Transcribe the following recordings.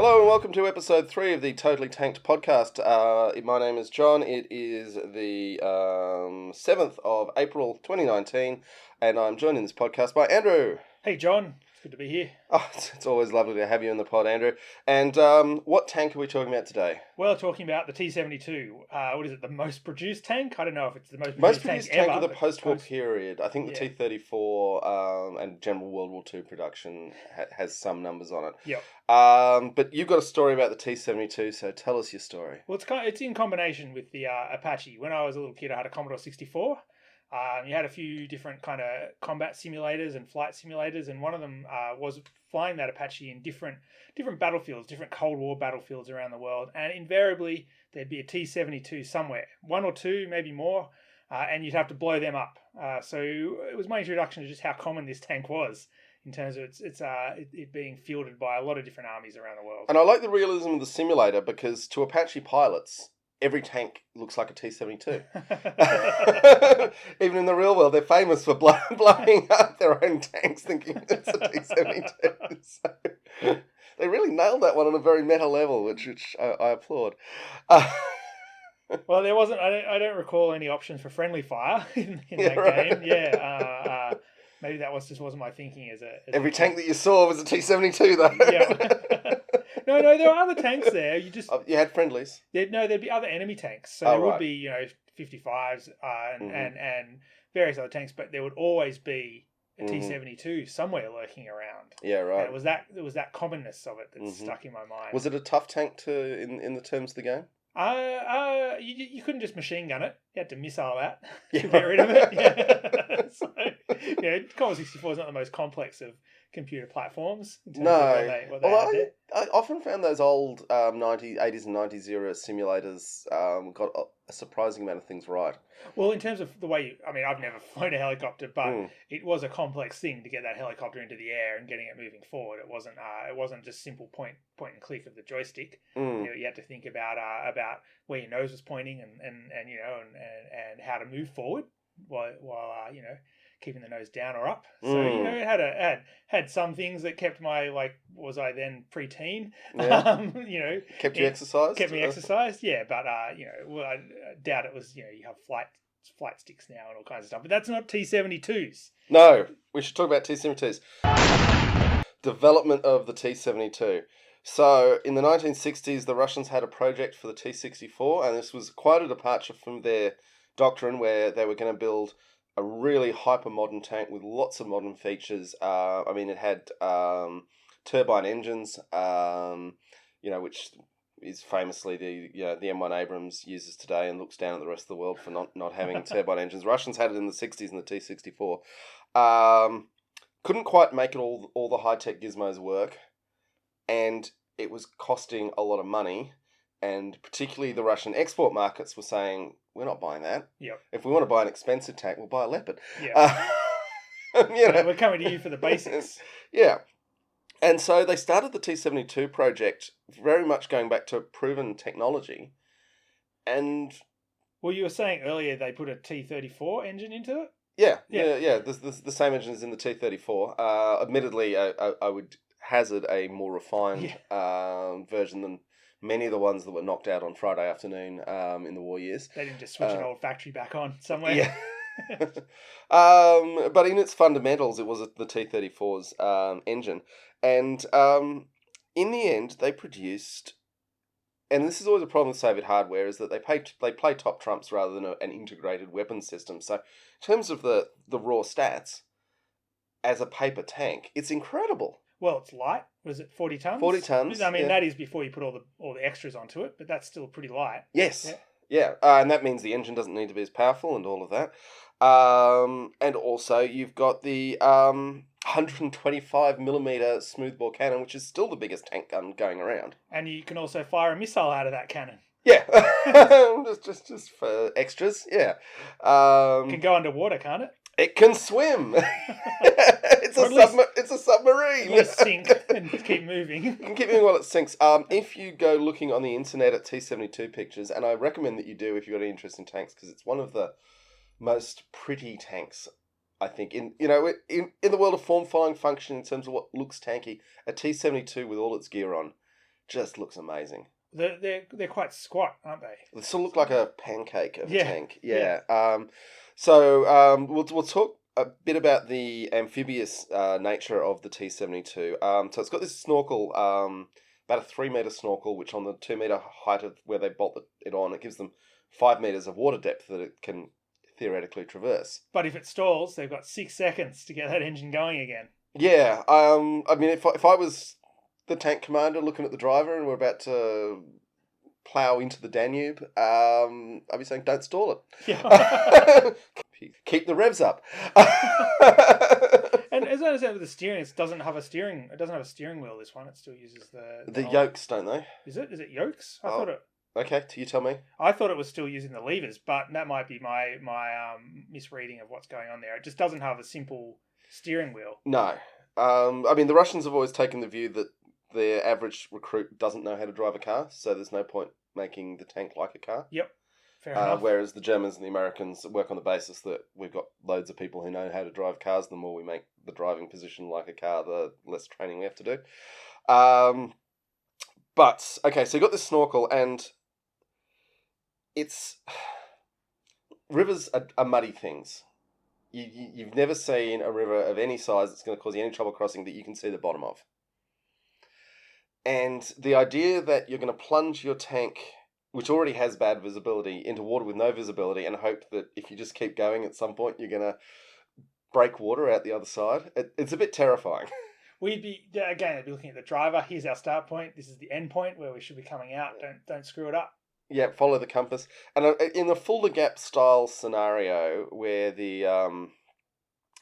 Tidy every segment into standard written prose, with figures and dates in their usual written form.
Hello and welcome to episode 3 of the Totally Tanked podcast. My name is John. It is the 7th of April 2019 and I'm joined in this podcast by Andrew. Hey John, it's good to be here. Oh, it's always lovely to have you in the pod, Andrew. And what tank are we talking about today? Well, talking about the T-72. What is it, the most produced tank? I don't know if it's the Most produced tank ever, of the but post-war period. I think the Yeah. T-34 and general World War II production has some numbers on it. Yep. But you've got a story about the T-72, so tell us your story. Well, it's in combination with the Apache. When I was a little kid, I had a Commodore 64. You had a few different kind of combat simulators and flight simulators, and one of them was flying that Apache in different battlefields, different Cold War battlefields around the world, and invariably there'd be a T-72 somewhere, one or two, maybe more, and you'd have to blow them up. So it was my introduction to just how common this tank was in terms of it being fielded by a lot of different armies around the world. And I like the realism of the simulator because to Apache pilots, every tank looks like a T-72. Even in the real world, they're famous for blowing up their own tanks thinking it's a T-72. So they really nailed that one on a very meta level, which I applaud. Well, there wasn't. I don't recall any options for friendly fire in that right. game. Yeah, maybe that wasn't my thinking as Every a tank that you saw was a T-72, though. Yeah. No, there are other tanks there. You had friendlies. There'd be other enemy tanks. So there would be 55s Mm-hmm. and various other tanks, but there would always be a T-72 somewhere lurking around. Yeah, right. And it was that commonness of it that stuck in my mind. Was it a tough tank in the terms of the game? You couldn't just machine gun it. You had to missile that Yeah. to get rid of it. Yeah. So, Commodore 64 is not the most complex of computer platforms. In terms of what they had there. I often found those old 80s and 90s era simulators got a surprising amount of things right. Well, in terms of the way I've never flown a helicopter, but it was a complex thing to get that helicopter into the air and getting it moving forward. It wasn't just simple point and click of the joystick. You had to think about where your nose was pointing and how to move forward while keeping the nose down or up. So it had some things that kept my was I then preteen? Yeah. Kept you exercised. Kept me exercised. Yeah, but I doubt it was. You have flight sticks now and all kinds of stuff. But that's not T-72s. No, we should talk about T-72s. Development of the T-72. So in the 1960s, the Russians had a project for the T-64, and this was quite a departure from their doctrine, where they were going to build a really hyper-modern tank with lots of modern features. It had turbine engines, which is famously the M1 Abrams uses today and looks down at the rest of the world for not having turbine engines. Russians had it in the 60s in the T-64. Couldn't quite make it all the high-tech gizmos work, and it was costing a lot of money. And particularly the Russian export markets were saying, we're not buying that. Yep. If we want to buy an expensive tank, we'll buy a Leopard. Yeah. We're coming to you for the basics. Yeah. And so they started the T-72 project very much going back to proven technology. And... Well, you were saying earlier they put a T-34 engine into it? Yeah. The same engine as in the T-34. Admittedly, I would hazard a more refined version than many of the ones that were knocked out on Friday afternoon in the war years. They didn't just switch an old factory back on somewhere. Yeah. But in its fundamentals, it was the T-34's engine. And in the end, they produced... And this is always a problem with Soviet hardware, is that they play top trumps rather than an integrated weapon system. So in terms of the raw stats, as a paper tank, it's incredible. Well, it's light. Was it 40 tons? 40 tons. That is before you put all the extras onto it, but that's still pretty light. Yes. Yeah. And that means the engine doesn't need to be as powerful and all of that. And also you've got the 125mm smoothbore cannon, which is still the biggest tank gun going around. And you can also fire a missile out of that cannon. Yeah. just for extras. Yeah. It can go underwater, can't it? It can swim. It's a submarine. At least sink and keep moving. You can keep moving while it sinks. If you go looking on the internet at T-72 pictures, and I recommend that you do if you've got any interest in tanks, because it's one of the most pretty tanks, I think. In the world of form, following, function, in terms of what looks tanky, a T-72 with all its gear on just looks amazing. They're quite squat, aren't they? They sort of look like a pancake of a tank. Yeah. We'll talk a bit about the amphibious nature of the T-72. So it's got this snorkel, about a 3 meter snorkel, which on the 2 meter height of where they bolt it on, it gives them 5 meters of water depth that it can theoretically traverse. But if it stalls, they've got 6 seconds to get that engine going again. Yeah. I mean, if I was the tank commander looking at the driver and we're about to plough into the Danube, I'd be saying, don't stall it. Yeah. Keep the revs up. And as I understand with the steering, it doesn't have a steering wheel, this one. It still uses the yokes, don't they? Is it yokes? I thought it. Okay, you tell me. I thought it was still using the levers, but that might be my misreading of what's going on there. It just doesn't have a simple steering wheel. No. I mean, the Russians have always taken the view that the average recruit doesn't know how to drive a car, so there's no point making the tank like a car. Yep. Fair enough. Whereas the Germans and the Americans work on the basis that we've got loads of people who know how to drive cars. The more we make the driving position like a car, the less training we have to do. But, okay, so you've got this snorkel, and rivers are muddy things. You've never seen a river of any size that's going to cause you any trouble crossing that you can see the bottom of. And the idea that you're going to plunge your tank, which already has bad visibility, into water with no visibility and hope that if you just keep going at some point you're going to break water out the other side, it's a bit terrifying. We'd be looking at the driver. Here's our start point. This is the end point where we should be coming out. Don't screw it up. Yeah, follow the compass. And in a Fulda Gap style scenario where the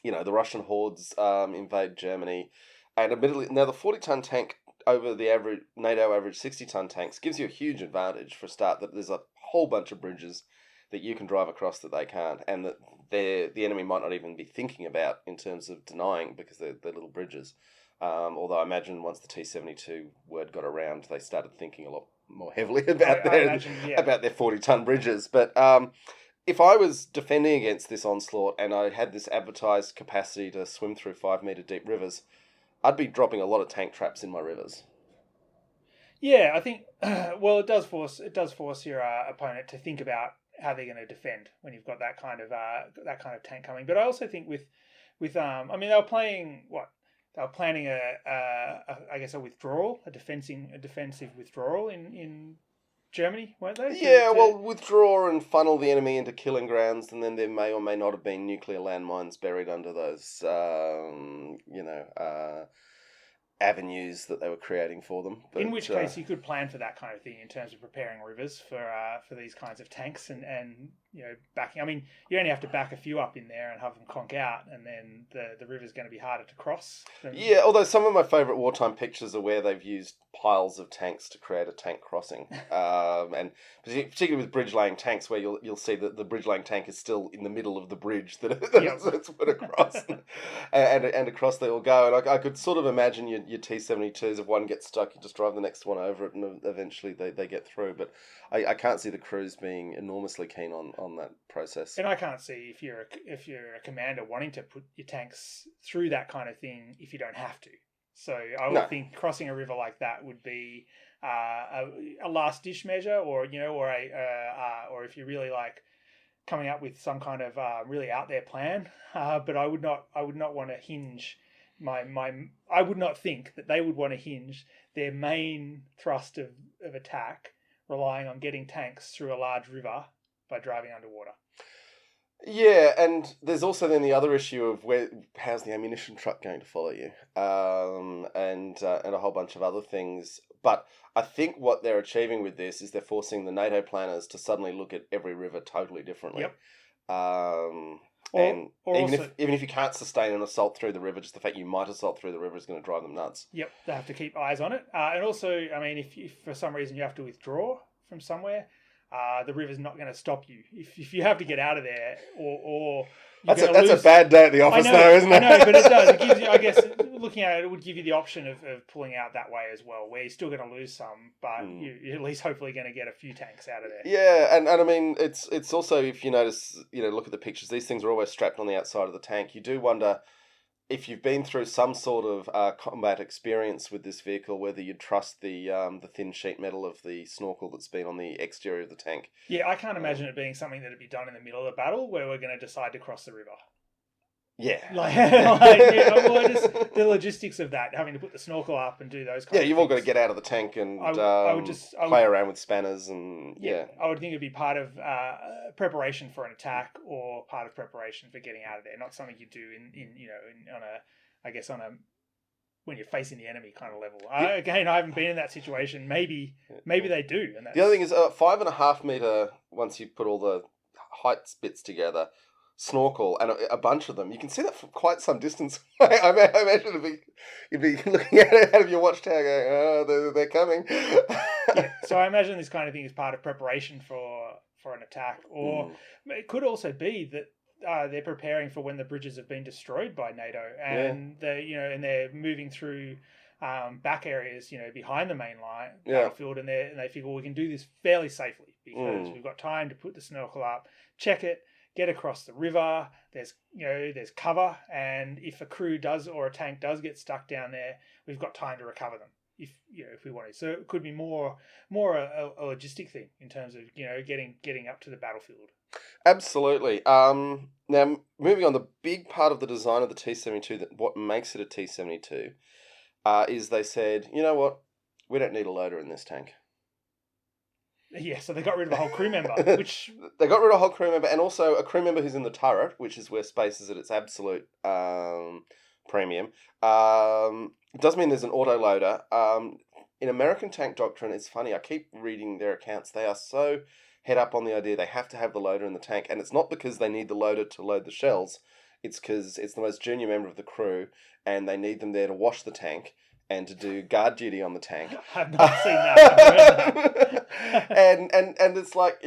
Russian hordes invade Germany, and admittedly, now the 40-ton tank over the average NATO average 60-ton tanks gives you a huge advantage for a start, that there's a whole bunch of bridges that you can drive across that they can't, and that the enemy might not even be thinking about in terms of denying, because they're little bridges. Although I imagine once the T-72 word got around, they started thinking a lot more heavily about their 40-ton bridges. But if I was defending against this onslaught and I had this advertised capacity to swim through 5-meter deep rivers, I'd be dropping a lot of tank traps in my rivers. Yeah, I think. Well, it does force your opponent to think about how they're going to defend when you've got that kind of tank coming. But I also think I mean, they were playing what. They were planning a withdrawal, a defensive withdrawal in Germany, weren't they? Withdraw and funnel the enemy into killing grounds, and then there may or may not have been nuclear landmines buried under those, avenues that they were creating for them. But, in which case, you could plan for that kind of thing in terms of preparing rivers for these kinds of tanks and backing. I mean, you only have to back a few up in there and have them conk out, and then the river's going to be harder to cross. Yeah, although some of my favourite wartime pictures are where they've used piles of tanks to create a tank crossing, and particularly with bridge laying tanks, where you'll see that the bridge laying tank is still in the middle of the bridge that's put across, and across they all go. And I could sort of imagine your T-72s, if one gets stuck, you just drive the next one over it, and eventually they get through. But I can't see the crews being enormously keen on that process. And I can't see if you're a commander wanting to put your tanks through that kind of thing if you don't have to. So I would think crossing a river like that would be a last ditch measure, or if you really like coming up with some kind of really out there plan. But I would not want to hinge I would not think that they would want to hinge their main thrust of attack relying on getting tanks through a large river by driving underwater. Yeah, and there's also then the other issue of how's the ammunition truck going to follow you, and a whole bunch of other things. But I think what they're achieving with this is they're forcing the NATO planners to suddenly look at every river totally differently. Yep. Even if you can't sustain an assault through the river, just the fact you might assault through the river is going to drive them nuts. Yep, they have to keep eyes on it. And also, I mean, if for some reason you have to withdraw from somewhere, the river's not going to stop you. If you have to get out of there, or that's a bad day at the office, though, isn't it? I know, but it does. It gives you, I guess, looking at it, it would give you the option of pulling out that way as well, where you're still going to lose some, but you're at least hopefully going to get a few tanks out of there. Yeah, and I mean, it's also, if you notice, look at the pictures, these things are always strapped on the outside of the tank. You do wonder, if you've been through some sort of combat experience with this vehicle, whether you trust the thin sheet metal of the snorkel that's been on the exterior of the tank. Yeah, I can't imagine it being something that'd be done in the middle of the battle where we're going to decide to cross the river. Yeah. Just the logistics of that, having to put the snorkel up and do those kinds of things. You've all got to get out of the tank and play around with spanners and I would think it'd be part of preparation for an attack or part of preparation for getting out of there. Not something you do when you're facing the enemy kind of level. Again, I haven't been in that situation. Maybe they do. And the other thing is 5.5 meter. Once you put all the height bits together. Snorkel and a bunch of them. You can see that from quite some distance away. I imagine you'd be looking at it out of your watchtower going, oh, they're coming. So I imagine this kind of thing is part of preparation for an attack. Or it could also be that they're preparing for when the bridges have been destroyed by NATO and they're moving through back areas, behind the main line battlefield, and they figure, well, we can do this fairly safely because we've got time to put the snorkel up, check it, get across the river. There's cover, and if a crew does or a tank does get stuck down there, we've got time to recover them if we want to. So it could be more a logistic thing in terms of getting up to the battlefield. Absolutely. Now moving on, the big part of the design of the T-72, what makes it a T-72, is they said, you know what, we don't need a loader in this tank. Yeah, so they got rid of a whole crew member, which... They got rid of a whole crew member, and also a crew member who's in the turret, which is where space is at its absolute premium. It does mean there's an autoloader. In American tank doctrine, it's funny, I keep reading their accounts. They are so head up on the idea they have to have the loader in the tank, and it's not because they need the loader to load the shells. It's because it's the most junior member of the crew, and they need them there to wash the tank and to do guard duty on the tank. I've not seen that. and it's like,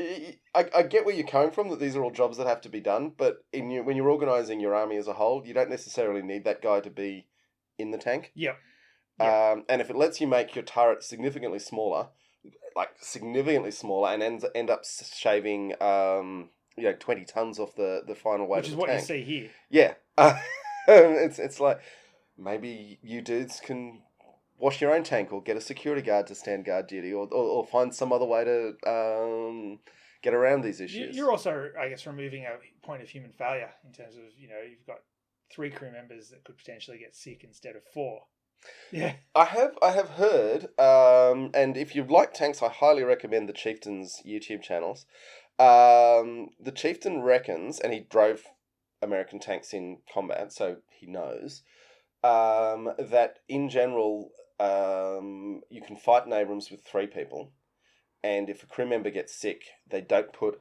I get where you're coming from, that these are all jobs that have to be done, but when you're organising your army as a whole, you don't necessarily need that guy to be in the tank. Yep. And if it lets you make your turret significantly smaller, and end up shaving 20 tons off the final weight of the tank. Which is what you see here. Yeah. It's like, maybe you dudes can wash your own tank or get a security guard to stand guard duty or find some other way to get around these issues. You're also, I guess, removing a point of human failure in terms of, you've got 3 crew members that could potentially get sick instead of 4. Yeah. I have heard, and if you like tanks, I highly recommend the Chieftain's YouTube channels. The Chieftain reckons, and he drove American tanks in combat, so he knows, that in general, you can fight in Abrams with 3 people, and if a crew member gets sick, they don't put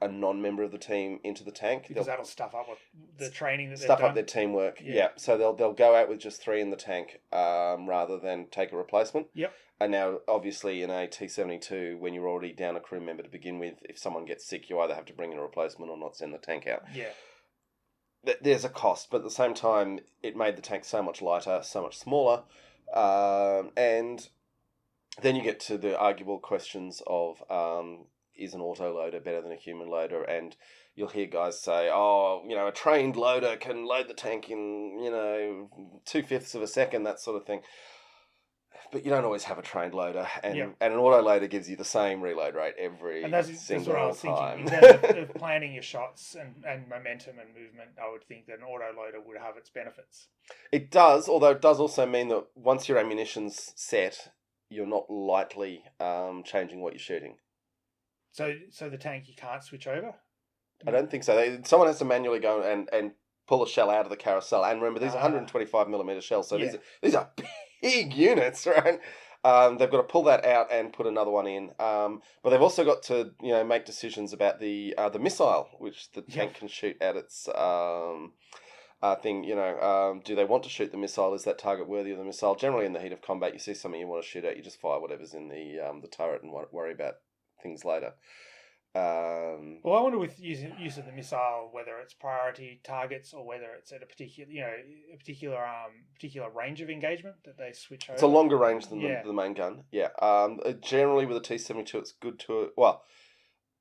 a non-member of the team into the tank because that'll stuff up with the training that stuff up their teamwork. Yeah. So they'll go out with just 3 in the tank, rather than take a replacement. Yep. And now, obviously, in a T-72, when you're already down a crew member to begin with, if someone gets sick, you either have to bring in a replacement or not send the tank out. Yeah. There's a cost, but at the same time, it made the tank so much lighter, so much smaller, and then you get to the arguable questions of, is an auto loader better than a human loader? And you'll hear guys say, a trained loader can load the tank in, 2/5 of a second, that sort of thing. But you don't always have a trained loader, and an auto loader gives you the same reload rate every single what I was time. Thinking. In terms of planning your shots and momentum and movement, I would think that an auto loader would have its benefits. It does, although it does also mean that once your ammunition's set, you're not lightly changing what you're shooting. So the tank, you can't switch over? I don't think so. Someone has to manually go and pull a shell out of the carousel. And remember, these are 125mm shells, so these are big units, right? They've got to pull that out and put another one in. But they've also got to make decisions about the missile, which the tank can shoot at its thing. Do they want to shoot the missile? Is that target worthy of the missile? Generally, in the heat of combat, you see something you want to shoot at, you just fire whatever's in the turret and worry about things later. Well, I wonder with use of the missile, whether it's priority targets or whether it's at a particular range of engagement that they switch over. It's a longer range than the main gun. Yeah. Generally with a T-72, it's good to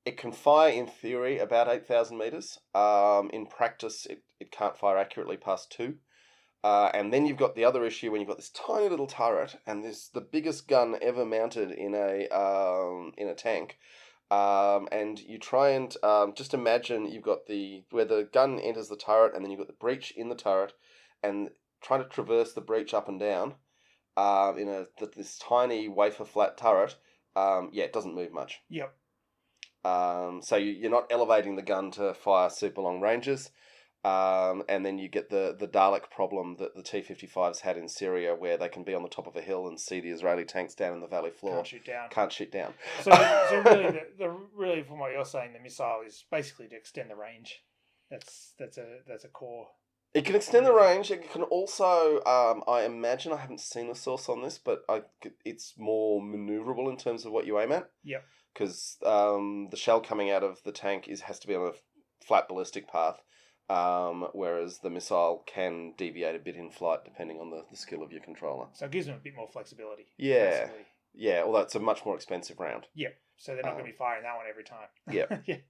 it can fire in theory about 8,000 meters. In practice, it can't fire accurately past 2. And then you've got the other issue when you've got this tiny little turret, and this the biggest gun ever mounted in a tank. And you try and just imagine you've got where the gun enters the turret, and then you've got the breach in the turret, and trying to traverse the breach up and down this tiny wafer flat turret. It doesn't move much. Yep. So you're not elevating the gun to fire super long ranges. And then you get the Dalek problem that the T-55s had in Syria, where they can be on the top of a hill and see the Israeli tanks down in the valley floor. Can't shoot down. So really, from what you're saying, the missile is basically to extend the range. That's a core. It can extend the range. It can also, I imagine, I haven't seen a source on this, but it's more maneuverable in terms of what you aim at. Yep. Because the shell coming out of the tank has to be on a flat ballistic path. Whereas the missile can deviate a bit in flight depending on the skill of your controller. So it gives them a bit more flexibility. Yeah. Basically. Yeah, although it's a much more expensive round. Yep. So they're not going to be firing that one every time. Yeah. Yeah.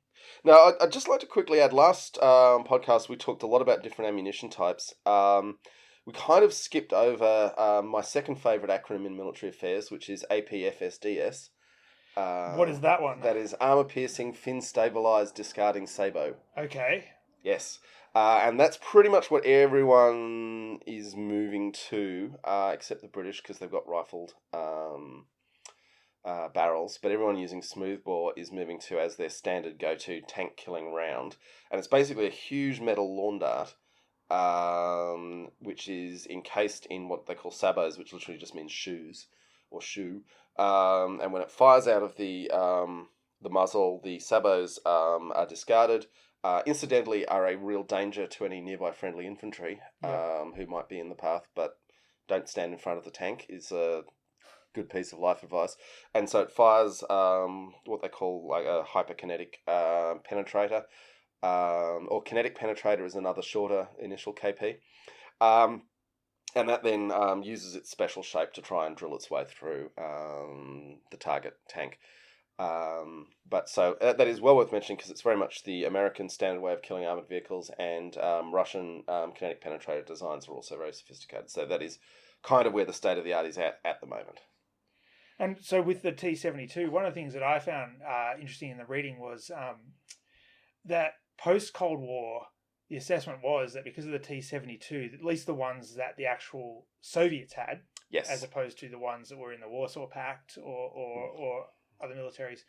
Now, I'd just like to quickly add, last podcast we talked a lot about different ammunition types. We kind of skipped over my second favourite acronym in military affairs, which is APFSDS. What is that one? That is Armour Piercing, Fin Stabilised, Discarding Sabo. Okay. Yes. And that's pretty much what everyone is moving to, except the British, because they've got rifled barrels. But everyone using smoothbore is moving to as their standard go-to tank killing round. And it's basically a huge metal lawn dart, which is encased in what they call sabots, which literally just means shoes or shoe. And when it fires out of the muzzle, the sabots are discarded. Incidentally, are a real danger to any nearby friendly infantry who might be in the path, but don't stand in front of the tank is a good piece of life advice. And so it fires what they call like a hyperkinetic penetrator, or kinetic penetrator is another shorter initial KP. And that then uses its special shape to try and drill its way through the target tank. But so that is well worth mentioning because it's very much the American standard way of killing armoured vehicles, and Russian kinetic penetrator designs are also very sophisticated. So that is kind of where the state of the art is at the moment. And so with the T-72, one of the things that I found interesting in the reading was that post-Cold War, the assessment was that because of the T-72, at least the ones that the actual Soviets had, yes, as opposed to the ones that were in the Warsaw Pact or other militaries,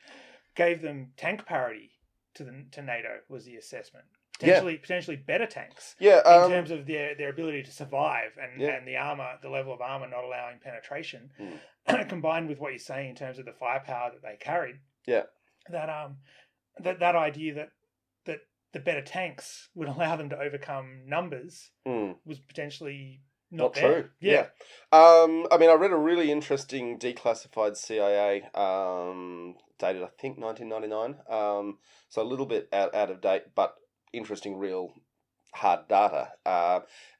gave them tank parity to NATO was the assessment. Potentially better tanks. Yeah, in terms of their ability to survive and the armor, the level of armor not allowing penetration, combined with what you're saying in terms of the firepower that they carried. Yeah. That idea that the better tanks would allow them to overcome numbers was potentially not true. Yeah. I mean, I read a really interesting declassified CIA, dated I think 1999. So a little bit out of date, but interesting, real hard data.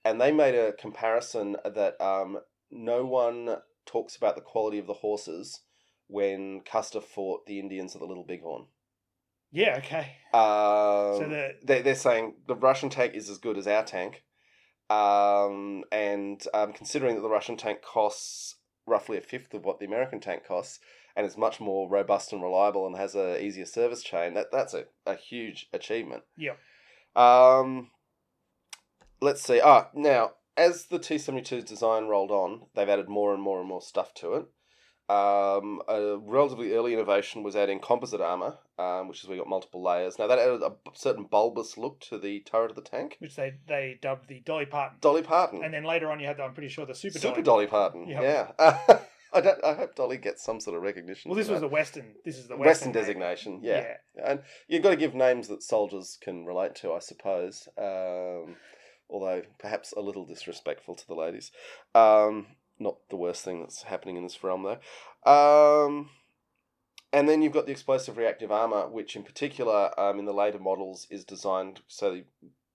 And they made a comparison that no one talks about the quality of the horses when Custer fought the Indians at the Little Bighorn. Yeah. Okay. So they're saying the Russian tank is as good as our tank. And considering that the Russian tank costs roughly a fifth of what the American tank costs, and is much more robust and reliable and has a easier service chain, that's a huge achievement. Yeah. Let's see. Now, as the T-72's design rolled on, they've added more and more and more stuff to it. A relatively early innovation was adding composite armour, which is where you got multiple layers. Now, that added a certain bulbous look to the turret of the tank, which they dubbed the Dolly Parton. Dolly Parton. And then later on you had, I'm pretty sure, the Super Dolly Parton. Yep. Yeah. I hope Dolly gets some sort of recognition. Well, this is the Western designation. Yeah. And you've got to give names that soldiers can relate to, I suppose. Although perhaps a little disrespectful to the ladies. Not the worst thing that's happening in this realm, though. And then you've got the explosive reactive armour, which in particular, in the later models, is designed so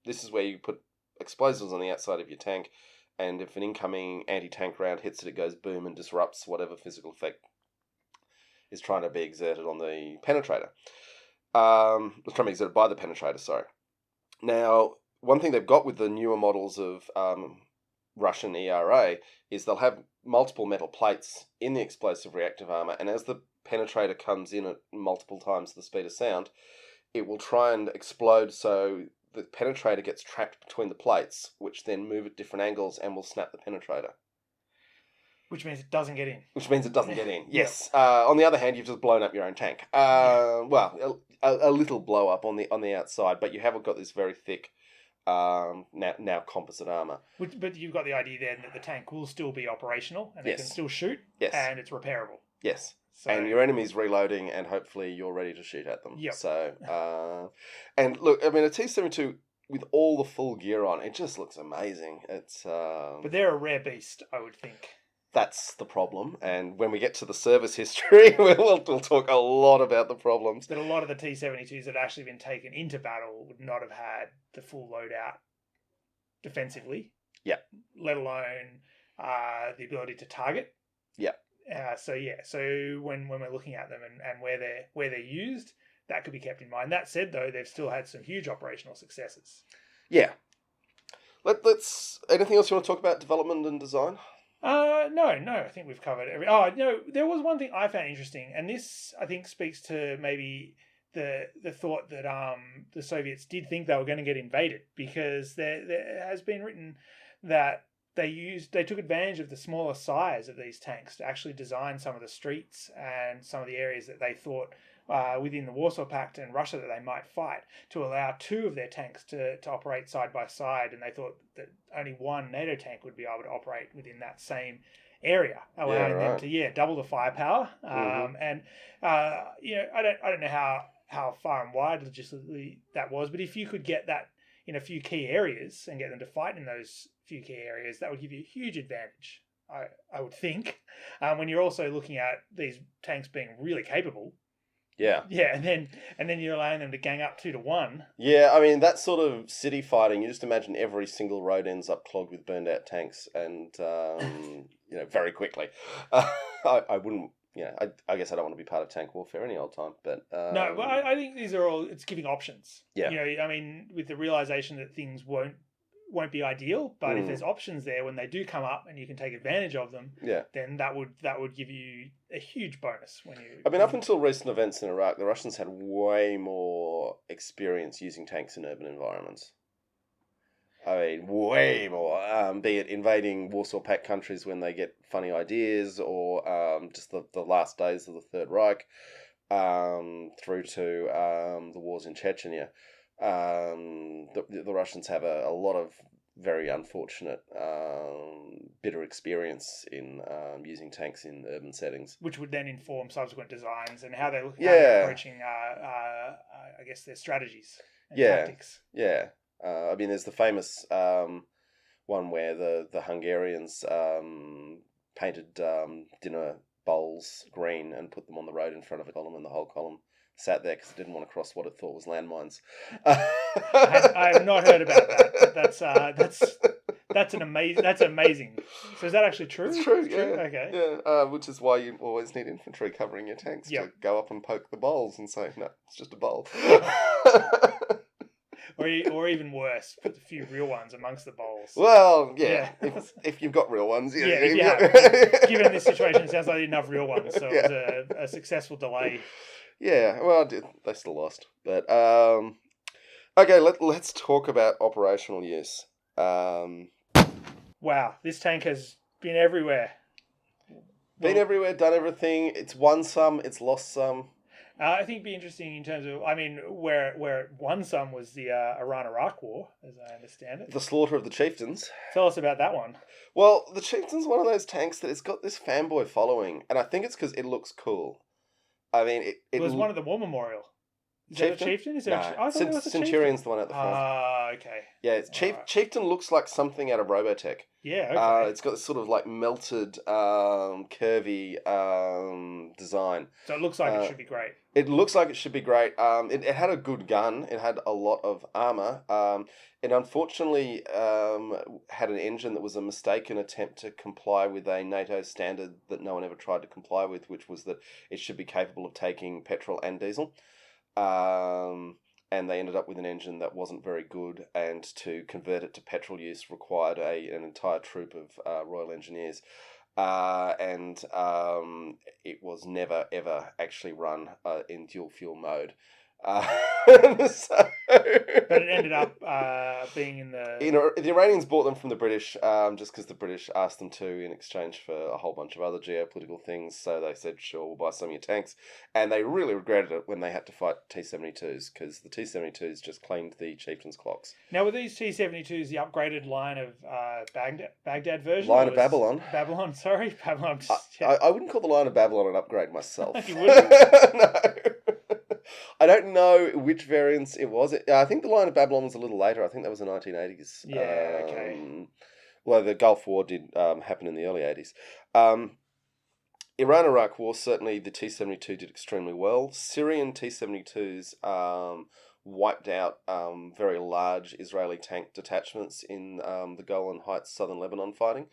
this is where you put explosives on the outside of your tank, and if an incoming anti-tank round hits it, it goes boom and disrupts whatever physical effect is trying to be exerted on the penetrator. It's trying to be exerted by the penetrator, sorry. Now, one thing they've got with the newer models of Russian ERA is they'll have multiple metal plates in the explosive reactive armor, and as the penetrator comes in at multiple times the speed of sound, it will try and explode so the penetrator gets trapped between the plates, which then move at different angles and will snap the penetrator. Which means it doesn't get in. Which means it doesn't get in. Yes. On the other hand, you've just blown up your own tank. Well, a little blow up on the outside, but you haven't got this very thick now composite armor. But you've got the idea then that the tank will still be operational and it can still shoot. Yes. And it's repairable. Yes. So, and your enemy's reloading, and hopefully you're ready to shoot at them. Yep. So, and look, I mean, a T-72 with all the full gear on, it just looks amazing. It's but they're a rare beast, I would think. That's the problem, and when we get to the service history, we'll talk a lot about the problems. But a lot of the T-72s that have actually been taken into battle would not have had the full loadout defensively. Yeah. Let alone the ability to target. Yeah. So when we're looking at them and where they're used, that could be kept in mind. That said, though, they've still had some huge operational successes. Yeah. Let's. Anything else you want to talk about development and design? No. I think we've covered every. Oh no, there was one thing I found interesting, and this I think speaks to maybe the thought that the Soviets did think they were going to get invaded, because there has been written that they took advantage of the smaller size of these tanks to actually design some of the streets and some of the areas that they thought within the Warsaw Pact and Russia that they might fight, to allow two of their tanks to operate side by side, and they thought that only one NATO tank would be able to operate within that same area, allowing them to double the firepower. And I don't know how far and wide logistically that was, but if you could get that in a few key areas and get them to fight in those few key areas, that would give you a huge advantage, I would think, when you're also looking at these tanks being really capable. Yeah. Yeah, and then you're allowing them to gang up 2-1. Yeah, I mean, that sort of city fighting, you just imagine every single road ends up clogged with burned out tanks, and very quickly. I wouldn't. I guess I don't want to be part of tank warfare any old time, but no. But I think these are all. It's giving options. Yeah. I mean, with the realization that things won't be ideal, but if there's options there when they do come up and you can take advantage of them, then that would give you a huge bonus when you. I mean, up until recent events in Iraq, the Russians had way more experience using tanks in urban environments. I mean, way more. Be it invading Warsaw Pact countries when they get funny ideas, or just the last days of the Third Reich, through to the wars in Chechnya. The Russians have a lot of very unfortunate, bitter experience in using tanks in urban settings, which would then inform subsequent designs and how they're approaching, I guess, their strategies and tactics. Yeah. I mean, there's the famous one where the Hungarians painted dinner bowls green and put them on the road in front of a column, and the whole column sat there because it didn't want to cross what it thought was landmines. I have not heard about that. That's amazing. So is that actually true? It's true. Yeah. Okay. Yeah. Which is why you always need infantry covering your tanks to go up and poke the bowls and say, no, it's just a bowl. Or even worse, put a few real ones amongst the bowls. Well, yeah. If you've got real ones, Given this situation, it sounds like they didn't have real ones, so it was a successful delay. Yeah, well, they still lost. But, okay, let's talk about operational use. Wow, this tank has been everywhere. Been everywhere, done everything. It's won some, it's lost some. I think it'd be interesting in terms of, I mean, where it won some was the Iran-Iraq war, as I understand it. The slaughter of the chieftains. Tell us about that one. Well, the chieftain's one of those tanks that it's got this fanboy following, and I think it's because it looks cool. I mean, it was one of the war memorial. Is that a chieftain? Is there no, Centurion's the one at the front. Okay. Yeah, it's Chieftain looks like something out of Robotech. Yeah, okay. It's got this sort of like melted, curvy design. So it looks like it should be great. It looks like it should be great. It had a good gun. It had a lot of armor. It unfortunately had an engine that was a mistaken attempt to comply with a NATO standard that no one ever tried to comply with, which was that it should be capable of taking petrol and diesel. and they ended up with an engine that wasn't very good, and to convert it to petrol use required an entire troop of Royal Engineers. And it was never, ever actually run in dual fuel mode. So But it ended up being in the... the Iranians bought them from the British just because the British asked them to in exchange for a whole bunch of other geopolitical things. So they said, sure, we'll buy some of your tanks. And they really regretted it when they had to fight T-72s, because the T-72s just claimed the chieftain's clocks. Now, were these T-72s the upgraded line of Baghdad version? Line of Babylon. Babylon, sorry. Babylon. I wouldn't call the line of Babylon an upgrade myself. You wouldn't? No. I don't know which variants it was. I think the line of Babylon was a little later. I think that was the 1980s. Yeah, okay. Well, the Gulf War did happen in the early 80s. Iran-Iraq War, certainly the T-72 did extremely well. Syrian T-72s wiped out very large Israeli tank detachments in the Golan Heights, southern Lebanon fighting.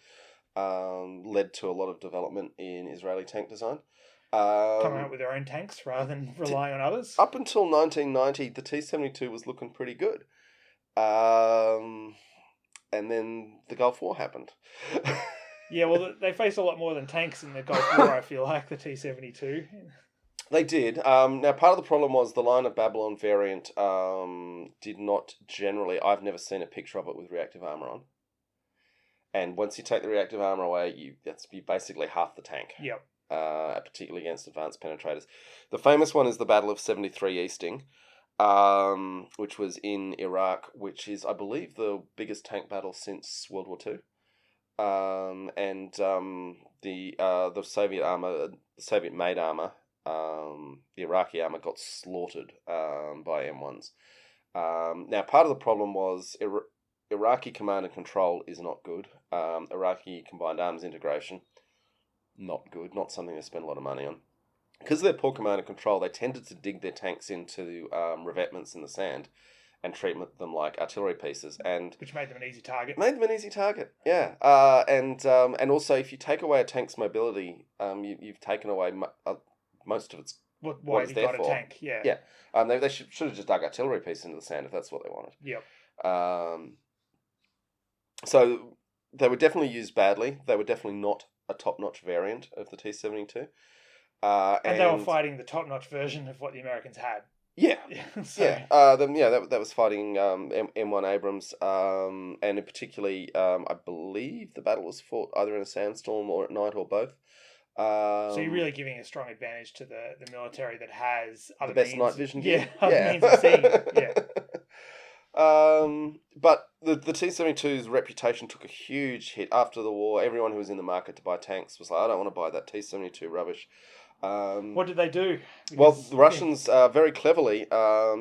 Led to a lot of development in Israeli tank design. Coming out with their own tanks rather than relying on others. Up until 1990, the T-72 was looking pretty good. And then the Gulf War happened. Yeah, well, they faced a lot more than tanks in the Gulf War, I feel like, the T-72. They did. Now, part of the problem was the line of Babylon variant did not generally... I've never seen a picture of it with reactive armour on. And once you take the reactive armour away, you basically half the tank. Yep. Particularly against advanced penetrators. The famous one is the Battle of 73 Easting, which was in Iraq, which is, I believe, the biggest tank battle since World War II. The Soviet armour, the Soviet-made armour, the Iraqi armour got slaughtered by M1s. Now, part of the problem was Iraqi command and control is not good. Iraqi combined arms integration, not good, not something they spend a lot of money on. Because of their poor command and control, they tended to dig their tanks into revetments in the sand and treat them like artillery pieces, and which made them an easy target. Yeah. And also, if you take away a tank's mobility, you've taken away most of its why it's there for. A tank? Yeah. Yeah. They should have just dug artillery pieces into the sand if that's what they wanted. Yep. So they were definitely used badly. They were definitely not a top-notch variant of the T-72. And they were fighting the top-notch version of what the Americans had. Yeah. So. Yeah. That was fighting M1 Abrams, and particularly, I believe the battle was fought either in a sandstorm or at night or both. So you're really giving a strong advantage to the military that has other the best means. night vision gear. Other means of seeing. Yeah. But the T-72's reputation took a huge hit after the war. Everyone who was in the market to buy tanks was like, I don't want to buy that T-72 rubbish. What did they do? Because, the Russians very cleverly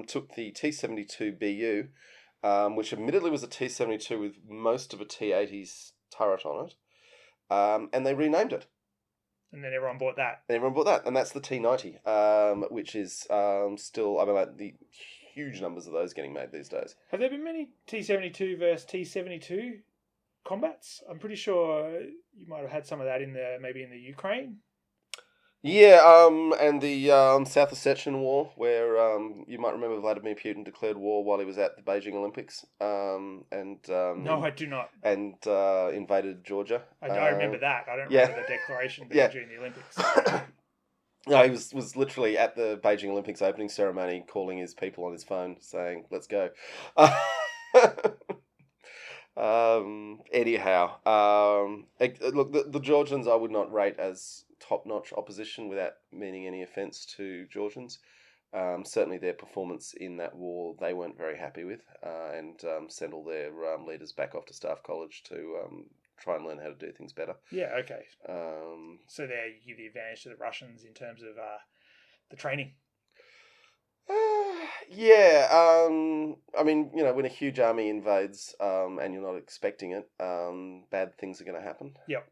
took the T-72 BU, which admittedly was a T-72 with most of a T-80's turret on it, and they renamed it. And then everyone bought that. And that's the T-90, which is still, the huge numbers of those getting made these days. Have there been many T-72 versus T-72 combats? I'm pretty sure you might have had some of that maybe in the Ukraine. Yeah, and the South Ossetian War, where you might remember Vladimir Putin declared war while he was at the Beijing Olympics. No, I do not. And invaded Georgia. I remember that. I don't remember the declaration during the Olympics. No, he was literally at the Beijing Olympics opening ceremony calling his people on his phone saying, let's go. Anyhow, look, the Georgians I would not rate as top-notch opposition without meaning any offence to Georgians. Certainly their performance in that war they weren't very happy with, and sent all their leaders back off to Staff College to try and learn how to do things better. Yeah, okay. So there you give the advantage to the Russians in terms of the training. Yeah, when a huge army invades and you're not expecting it, bad things are going to happen. Yep.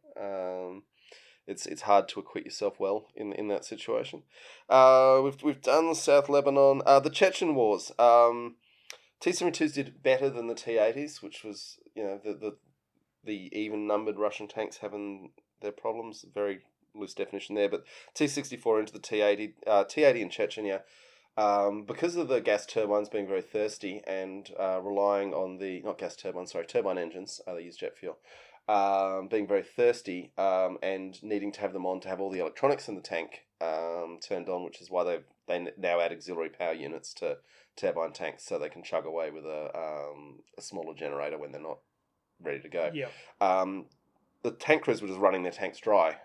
It's hard to acquit yourself well in that situation. We've done South Lebanon, the Chechen Wars. T-72s did better than the T-80s, which was the even numbered Russian tanks having their problems. Very loose definition there, but T-64 into the T-80 in Chechnya. Because of the gas turbines being very thirsty and relying on not gas turbines, sorry, turbine engines, they use jet fuel, being very thirsty and needing to have them on to have all the electronics in the tank turned on, which is why they now add auxiliary power units to turbine tanks so they can chug away with a smaller generator when they're not ready to go. Yeah. The tank crews were just running their tanks dry,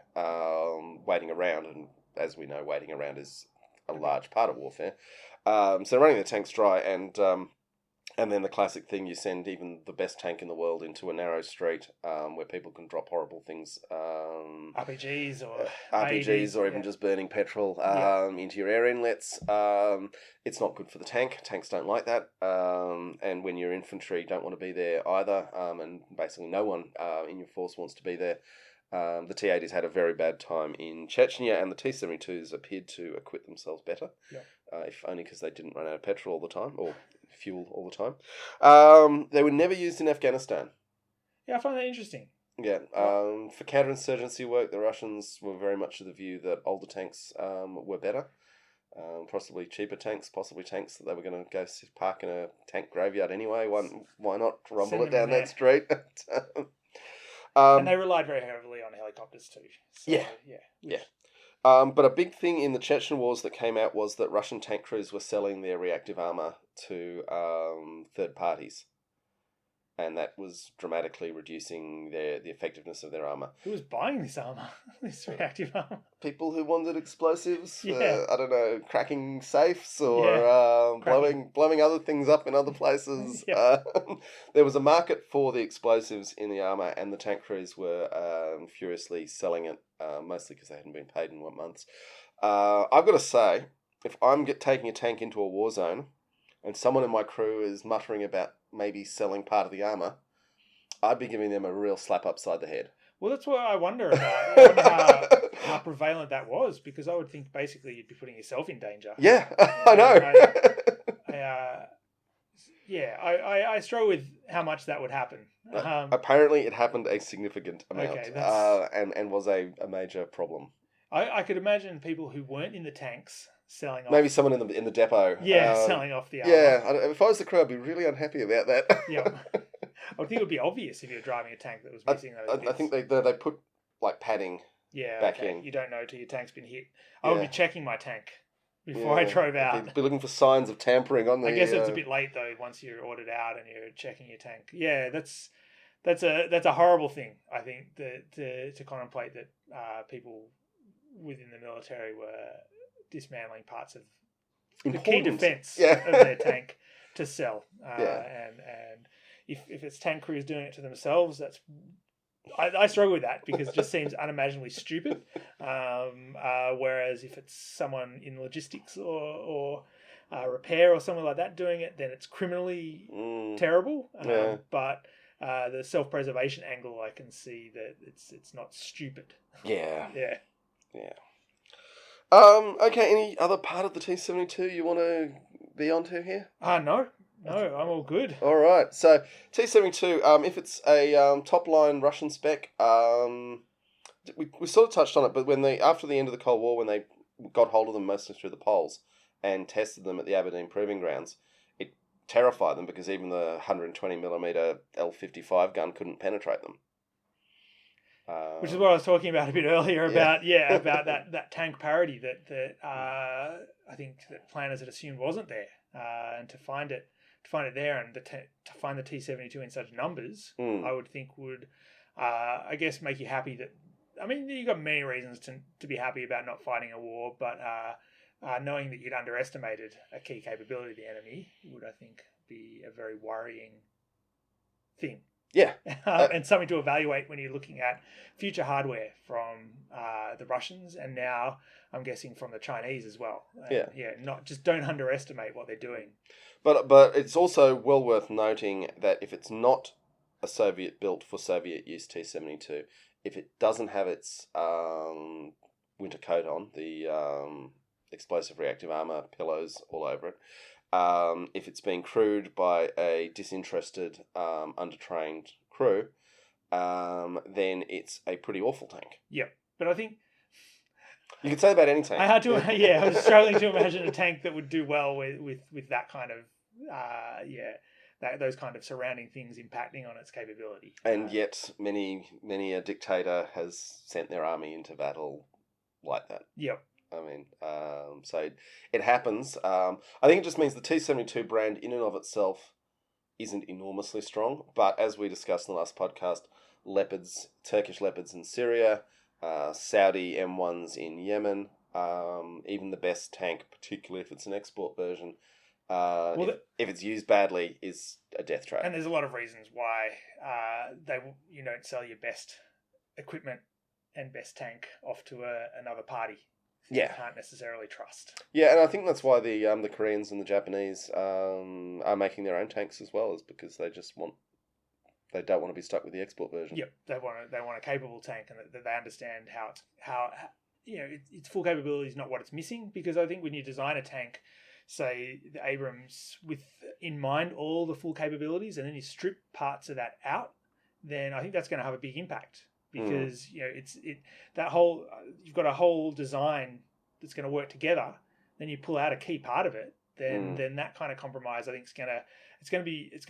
waiting around, and as we know, waiting around is a large part of warfare. So running the tanks dry, and then the classic thing, you send even the best tank in the world into a narrow street where people can drop horrible things. RPGs or RPGs, or yeah. even just burning petrol into your air inlets. It's not good for the tank. Tanks don't like that. And when your infantry don't want to be there either, and basically no one in your force wants to be there, the T-80s had a very bad time in Chechnya, and the T-72s appeared to acquit themselves better, if only because they didn't run out of petrol all the time, or fuel all the time. They were never used in Afghanistan. Yeah, I find that interesting. Yeah, for counterinsurgency work, the Russians were very much of the view that older tanks were better, possibly cheaper tanks, possibly tanks that they were going to go park in a tank graveyard anyway. Why not rumble it down that street? And they relied very heavily on helicopters too. So, yeah. But a big thing in the Chechen wars that came out was that Russian tank crews were selling their reactive armour to third parties. And that was dramatically reducing the effectiveness of their armour. Who was buying this armour? This reactive armour? People who wanted explosives. Yeah. I don't know, cracking safes or blowing other things up in other places. Yeah. There was a market for the explosives in the armour, and the tank crews were furiously selling it, mostly because they hadn't been paid in 1 month. I've got to say, if I'm taking a tank into a war zone, and someone in my crew is muttering about maybe selling part of the armour, I'd be giving them a real slap upside the head. Well, that's what I wonder about. I wonder how prevalent that was, because I would think basically you'd be putting yourself in danger. Yeah, I know. I struggle with how much that would happen. Apparently, it happened a significant amount, Okay, and was a major problem. I could imagine people who weren't in the tanks selling off. Maybe someone in the depot. Selling off the armor. Yeah, if I was the crew, I'd be really unhappy about that. Yeah. I think it would be obvious if you're driving a tank that was missing those bits. I think they put like padding back in. You don't know till your tank's been hit. I would be checking my tank before I drove out. You'd be looking for signs of tampering on the... I guess it's a bit late though once you're ordered out and you're checking your tank. Yeah, that's a horrible thing, I think, to contemplate that people within the military were dismantling parts of the key defense of their tank to sell. And if it's tank crews doing it to themselves, I struggle with that because it just seems unimaginably stupid. Whereas if it's someone in logistics or repair or something like that doing it, then it's criminally terrible. But the self-preservation angle, I can see that it's not stupid. Yeah. Yeah. Okay, any other part of the T-72 you want to be onto here? No, I'm all good. All right, so T-72, if it's a top-line Russian spec, we sort of touched on it, but after the end of the Cold War, when they got hold of them mostly through the polls and tested them at the Aberdeen Proving Grounds, it terrified them because even the 120mm L55 gun couldn't penetrate them. Which is what I was talking about a bit earlier about that tank parity that I think that planners had assumed wasn't there, and to find it there and to find the T-72 in such numbers, I would think would I guess make you happy that. I mean, you've got many reasons to be happy about not fighting a war, but knowing that you'd underestimated a key capability of the enemy would, I think, be a very worrying thing. Yeah. And something to evaluate when you're looking at future hardware from the Russians and now, I'm guessing, from the Chinese as well. Don't underestimate what they're doing. But it's also well worth noting that if it's not a Soviet-built for Soviet use T-72, if it doesn't have its winter coat on, the explosive reactive armor pillows all over it, if it's being crewed by a disinterested, undertrained crew, then it's a pretty awful tank. Yeah, but I think You could say about any tank. I had to, yeah, I was struggling to imagine a tank that would do well with that kind of, those kind of surrounding things impacting on its capability. And yet, many a dictator has sent their army into battle like that. Yep. I mean, so it happens. I think it just means the T-72 brand in and of itself isn't enormously strong. But as we discussed in the last podcast, Turkish Leopards in Syria, Saudi M1s in Yemen, even the best tank, particularly if it's an export version, if it's used badly, is a death trap. And there's a lot of reasons why you don't sell your best equipment and best tank off to another party. You can't necessarily trust. Yeah, and I think that's why the Koreans and the Japanese are making their own tanks as well, is because they don't want to be stuck with the export version. Yep, they want a capable tank, and that they understand how its full capability is not what it's missing. Because I think when you design a tank, say the Abrams, with in mind all the full capabilities, and then you strip parts of that out, then I think that's going to have a big impact. Because you've got a whole design that's going to work together. Then you pull out a key part of it. Then that kind of compromise, I think, it's going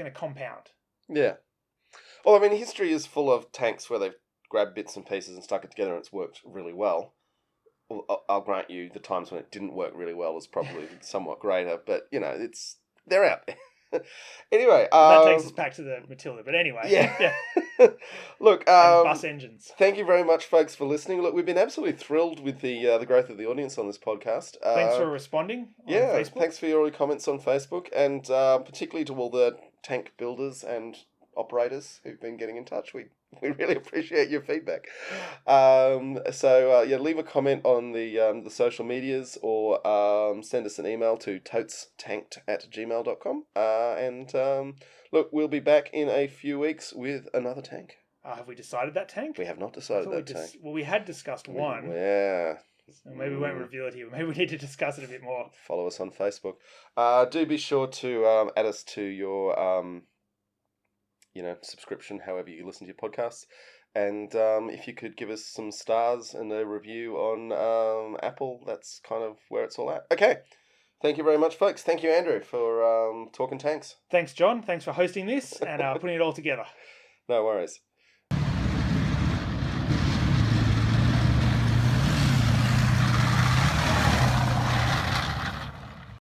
to compound. Yeah. Well, I mean, history is full of tanks where they've grabbed bits and pieces and stuck it together, and it's worked really well. I'll grant you, the times when it didn't work really well is probably somewhat greater, but they're out there. Anyway, that takes us back to the Matilda. But anyway, yeah. Look, bus engines. Thank you very much, folks, for listening. Look, we've been absolutely thrilled with the growth of the audience on this podcast. Thanks for responding on Facebook. Thanks for your comments on Facebook, and particularly to all the tank builders and operators who've been getting in touch. We really appreciate your feedback. Leave a comment on the social medias, or send us an email to totestanked@gmail.com. Look, we'll be back in a few weeks with another tank. Have we decided that tank? We have not decided that tank. Well, we had discussed one. Yeah. So maybe we won't reveal it here. Maybe we need to discuss it a bit more. Follow us on Facebook. Do be sure to add us to your subscription, however you listen to your podcasts. And if you could give us some stars and a review on Apple, that's kind of where it's all at. Okay. Thank you very much, folks. Thank you, Andrew, for talking tanks. Thanks, John. Thanks for hosting this and putting it all together. No worries.